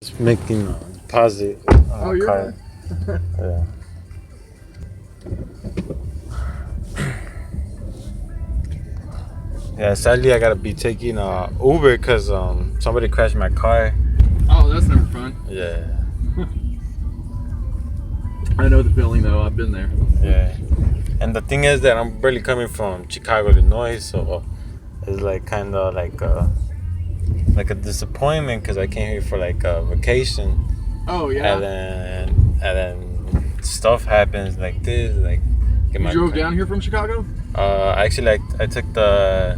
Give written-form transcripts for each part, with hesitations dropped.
It's making a deposit Oh, on a you're card. fine. Yeah. Yeah, sadly I gotta be taking Uber because somebody crashed my car. Oh, that's never fun. Yeah, I know the feeling though. I've been there. yeah. And the thing is that I'm barely coming from Chicago, Illinois, so it's like kind of like a disappointment because I came here for like a vacation, Oh and yeah. then stuff happens like this, like get You my drove car. down here from Chicago? Actually, like I took the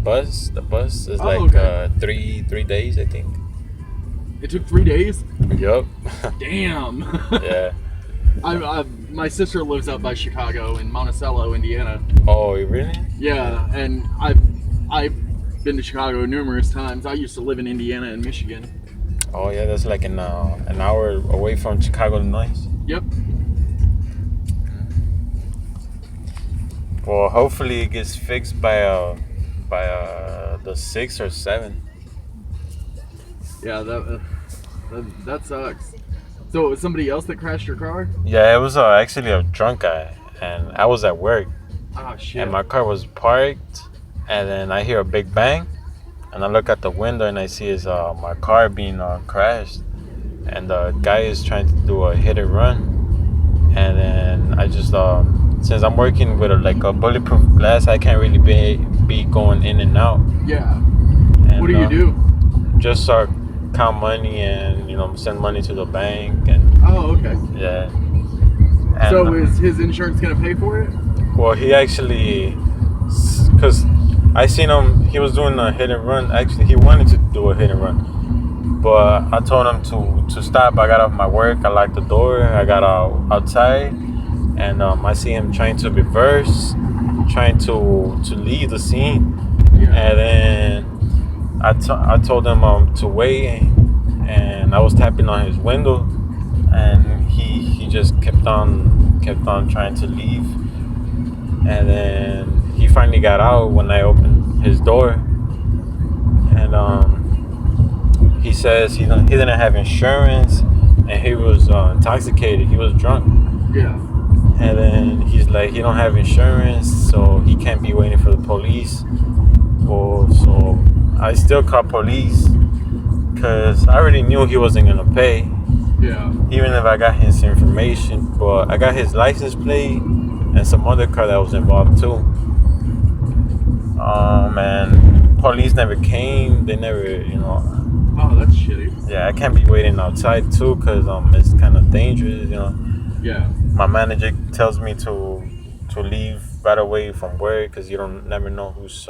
bus. The bus is Oh, like okay. 3 days, I think. It took 3 days. Yup. Damn. Yeah. My sister lives out by Chicago in Monticello, Indiana. Oh, really? Yeah, and I've been to Chicago numerous times. I used to live in Indiana and Michigan. Oh, yeah. That's like an hour away from Chicago, Illinois. Yep. Well, hopefully it gets fixed by the 6 or 7. Yeah, that sucks. So it was somebody else that crashed your car? Yeah, it was actually a drunk guy, and I was at work, Ah, shit. and my car was parked, and then I hear a big bang, and I look at the window and I see his my car being crashed, and the guy is trying to do a hit and run, and then I just since I'm working with like a bulletproof glass, I can't really be going in and out. Yeah. And, What do you do? Just count money and send money to the bank and Oh, okay. yeah. And, So is his insurance gonna pay for it? well, he actually, because I seen him, he was doing a hit and run. Actually, he wanted to do a hit and run, but I told him to stop. I got off my work. I locked the door. I got outside, and I see him trying to reverse, trying to leave the scene, Yeah. and then I told him to wait, and I was tapping on his window, and he just kept on trying to leave, and then he finally got out when I opened his door, and he says he didn't have insurance, and he was intoxicated. He was drunk, Yeah. and then he's like he don't have insurance, so he can't be waiting for the police. Well, so I still called police because I already knew he wasn't gonna pay, Yeah. even if I got his information. But I got his license plate and some other car that was involved too. And police never came. They never, Oh, that's shitty. yeah, I can't be waiting outside too because it's kind of dangerous. Yeah. My manager tells me to leave right away from work because you don't never know who's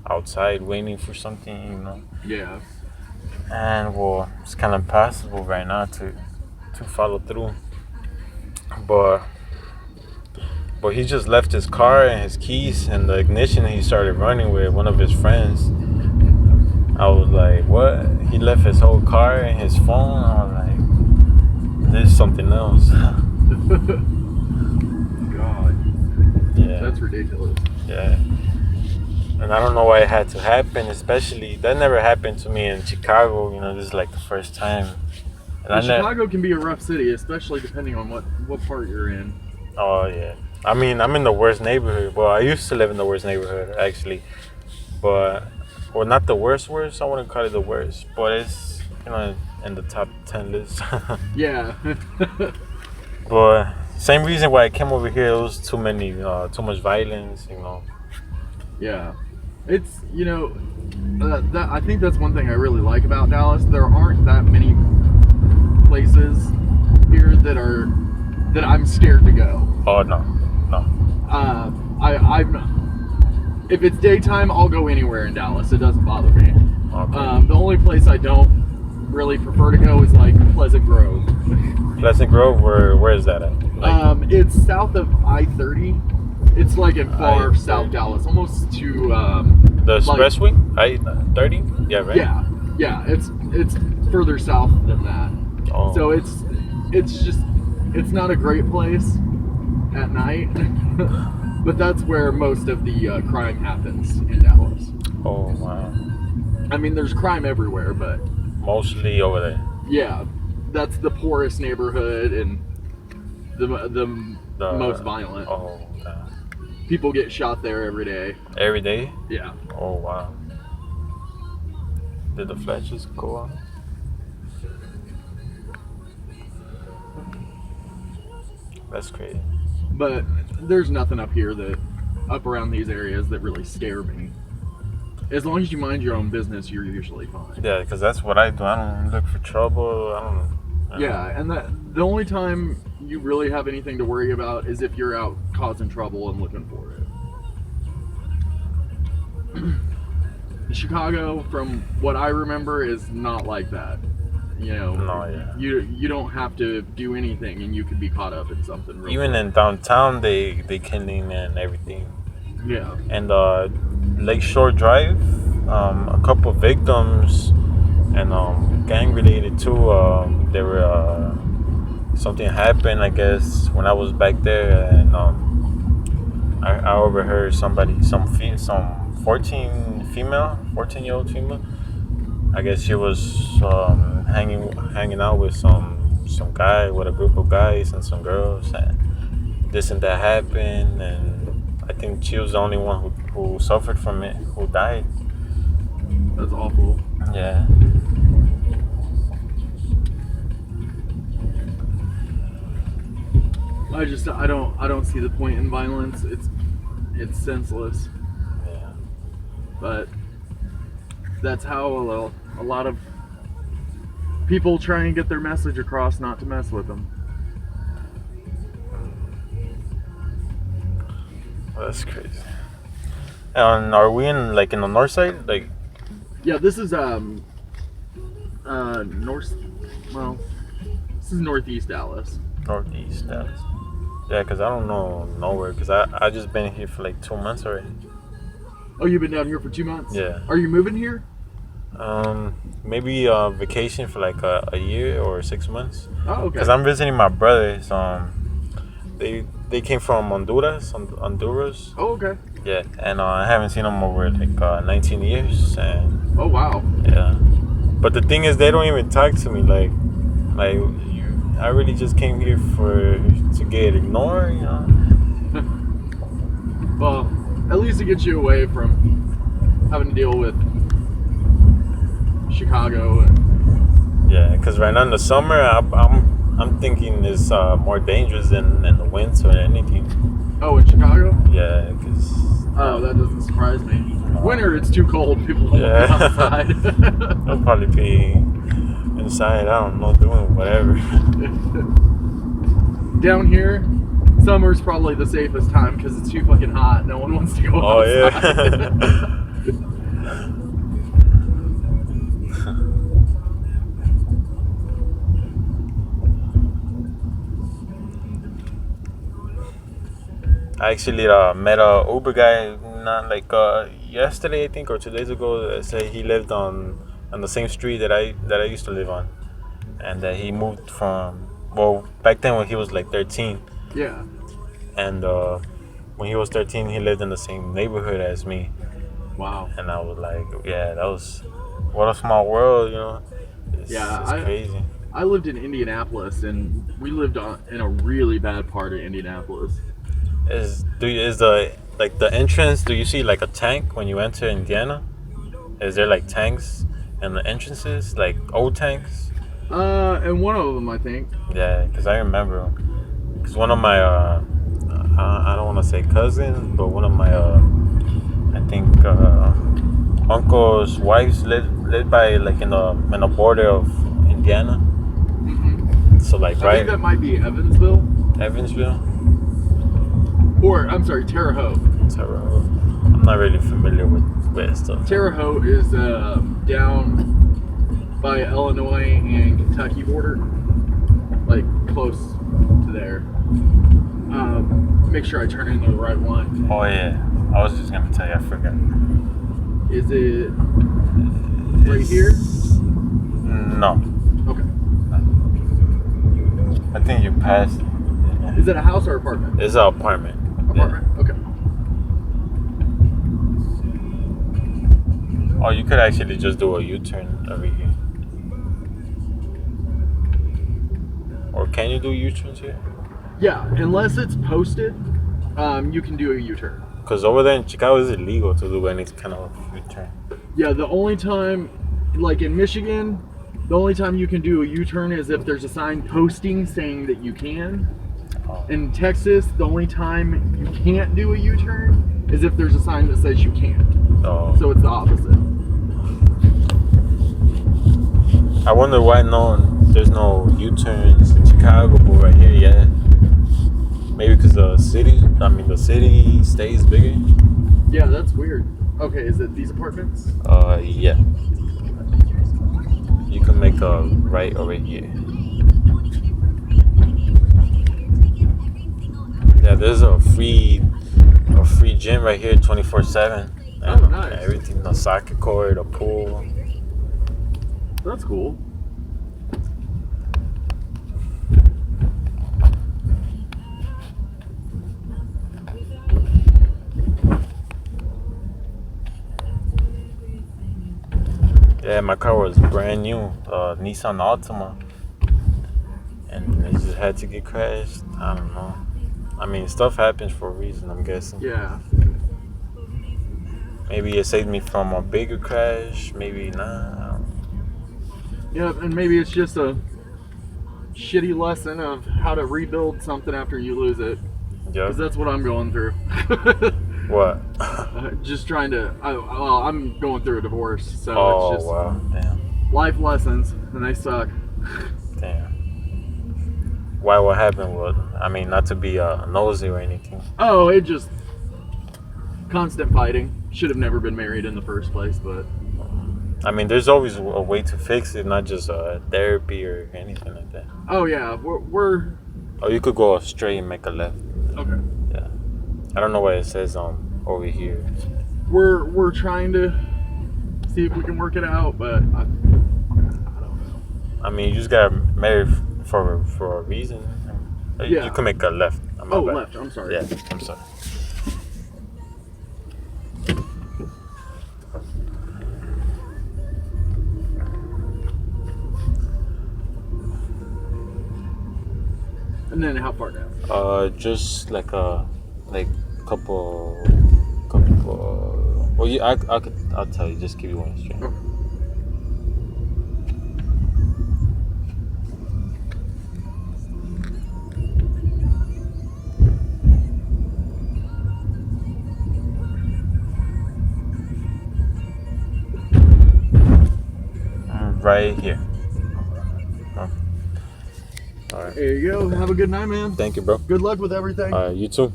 outside waiting for something. Yeah. And well, it's kind of impossible right now to follow through. But he just left his car and his keys and the ignition. And he started running with one of his friends. I was like, what? He left his whole car and his phone. I was like, there's something else. God. Yeah. That's ridiculous. Yeah. And I don't know why it had to happen, especially that never happened to me in Chicago. This is like the first time. And Chicago can be a rough city, especially depending on what part you're in. Oh yeah. I mean, I'm in the worst neighborhood. Well, I used to live in the worst neighborhood actually, but well, not the worst. I wouldn't call it the worst, but it's in the top 10 list. Yeah. But same reason why I came over here. It was too much violence. Yeah. It's that I think that's one thing I really like about Dallas. There aren't that many places here that I'm scared to go. Oh no. If it's daytime, I'll go anywhere in Dallas. It doesn't bother me. Okay. The only place I don't really prefer to go is like Pleasant Grove. Pleasant Grove, where is that at? It's south of I-30. It's like in far I-30. South Dallas, almost to The expressway? I-30? Yeah, right? Yeah. It's further south than that. Oh. So it's not a great place at night, but that's where most of the crime happens in Dallas. Oh, wow. I mean, there's crime everywhere, but Mostly over there. Yeah, that's the poorest neighborhood and the most violent. Oh, People get shot there every day. every day? Yeah. Oh, wow. Did the flashes go on? That's crazy. But there's nothing up here up around these areas that really scare me. As long as you mind your own business, you're usually fine. Yeah, because that's what I do. I don't look for trouble. I don't. Yeah, and the only time you really have anything to worry about is if you're out causing trouble and looking for it. Chicago, from what I remember, is not like that. You know, No, yeah. you don't have to do anything, and you could be caught up in something. Even in downtown, they killing and everything. Yeah. And Lakeshore Drive, a couple victims, and gang related too. There were something happened, I guess, when I was back there, and I overheard some 14-year-old female. I guess she was hanging out with some guy, with a group of guys and some girls, and this and that happened, and I think she was the only one who suffered from it, who died. That's awful. Yeah. I don't see the point in violence. It's senseless. Yeah. But that's how a lot of people try and get their message across, not to mess with them. Well, that's crazy. And are we in the north side? Yeah, this is this is northeast Dallas. Northeast Dallas. Yeah, because I don't know nowhere. Because I just been here for 2 months already. Oh, you've been down here for 2 months? Yeah. Are you moving here? Maybe vacation for a year or 6 months. Oh, okay. Because I'm visiting my brothers. They came from Honduras. Oh, okay. Yeah, and I haven't seen them over 19 years. And oh, wow. Yeah, but the thing is, they don't even talk to me. I really just came here to get ignored, you know. Well, at least it gets you away from having to deal with Chicago. Yeah, because right now in the summer, I'm thinking it's more dangerous than the winter or anything. Oh, in Chicago? Yeah, because. Oh, that doesn't surprise me. Winter, it's too cold. People won't be outside. They'll probably be inside. I don't know, doing whatever. Down here, summer's probably the safest time because it's too fucking hot. No one wants to go outside. Yeah. I actually met a Uber guy not yesterday, I think, or 2 days ago. That said he lived on the same street that I used to live on, and that he moved from back then when he was 13. Yeah. And when he was 13, he lived in the same neighborhood as me. Wow. And I was like, yeah, what a small world, you know. It's crazy. I lived in Indianapolis, and we lived in a really bad part of Indianapolis. Is the entrance? Do you see a tank when you enter Indiana? Is there tanks in the entrances, old tanks? And one of them, I think. Yeah, because I remember. Because one of my I don't want to say cousins, but one of my I think uncle's wives lived by in the border of Indiana. Mm-hmm. So I think that might be Evansville. Evansville. Or, I'm sorry, Terre Haute. I'm not really familiar with stuff. Terre Haute is down by Illinois and Kentucky border. Close to there. Make sure I turn into the right one. Oh, yeah. I was just going to tell you, I forgot. Is it right here? No. Okay. I think you passed. Is it a house or apartment? It's an apartment. Apartment, yeah. Okay. Oh, you could actually just do a U-turn over here. can you do U-turns here? Yeah, unless it's posted, you can do a U-turn. Because over there in Chicago, it's illegal to do any kind of U-turn. Yeah, the only time, like in Michigan, the only time you can do a U-turn is if there's a sign posting saying that you can. Oh. In Texas, the only time you can't do a U-turn is if there's a sign that says you can't. Oh. So it's the opposite. I wonder why there's no U-turns in Chicago, but right here, yeah. Maybe because the city stays bigger. Yeah, that's weird. Okay, is it these apartments? Yeah. You can make a right over here. Yeah, there's a free gym right here, 24/7. Oh, nice. Everything, the soccer court, a pool. That's cool. Yeah, my car was brand new, Nissan Altima, and it just had to get crashed. I don't know. I mean, stuff happens for a reason, I'm guessing. Yeah. Maybe it saved me from a bigger crash. Maybe not. I don't know. Yeah, and maybe it's just a shitty lesson of how to rebuild something after you lose it. Yep. Because that's what I'm going through. What? Just trying to. I'm going through a divorce, so Oh, it's just wow. Damn. life lessons, and they suck. Damn. Why? What happened? What? I mean, not to be nosy or anything. Oh, it just constant fighting. Should have never been married in the first place, but I mean, there's always a way to fix it, not just therapy or anything like that. oh yeah, we're Or you could go straight and make a left. okay. Yeah. I don't know what it says over here. We're trying to see if we can work it out, but I don't know. I mean, you just got married for a reason. Yeah. You can make a left. My Oh, bad. left. I'm sorry. Yeah, I'm sorry. And then how far down? Just like a couple. Well, I'll tell you. Just give you one straight. Okay. Right here. All right. There you go. Have a good night, man. Thank you, bro. Good luck with everything. You too.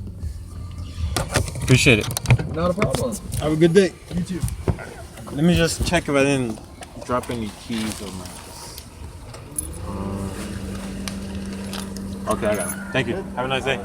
Appreciate it. Not a problem. Have a good day. You too. Let me just check if I didn't drop any keys or my. Okay, I got it. Thank you. Have a nice day.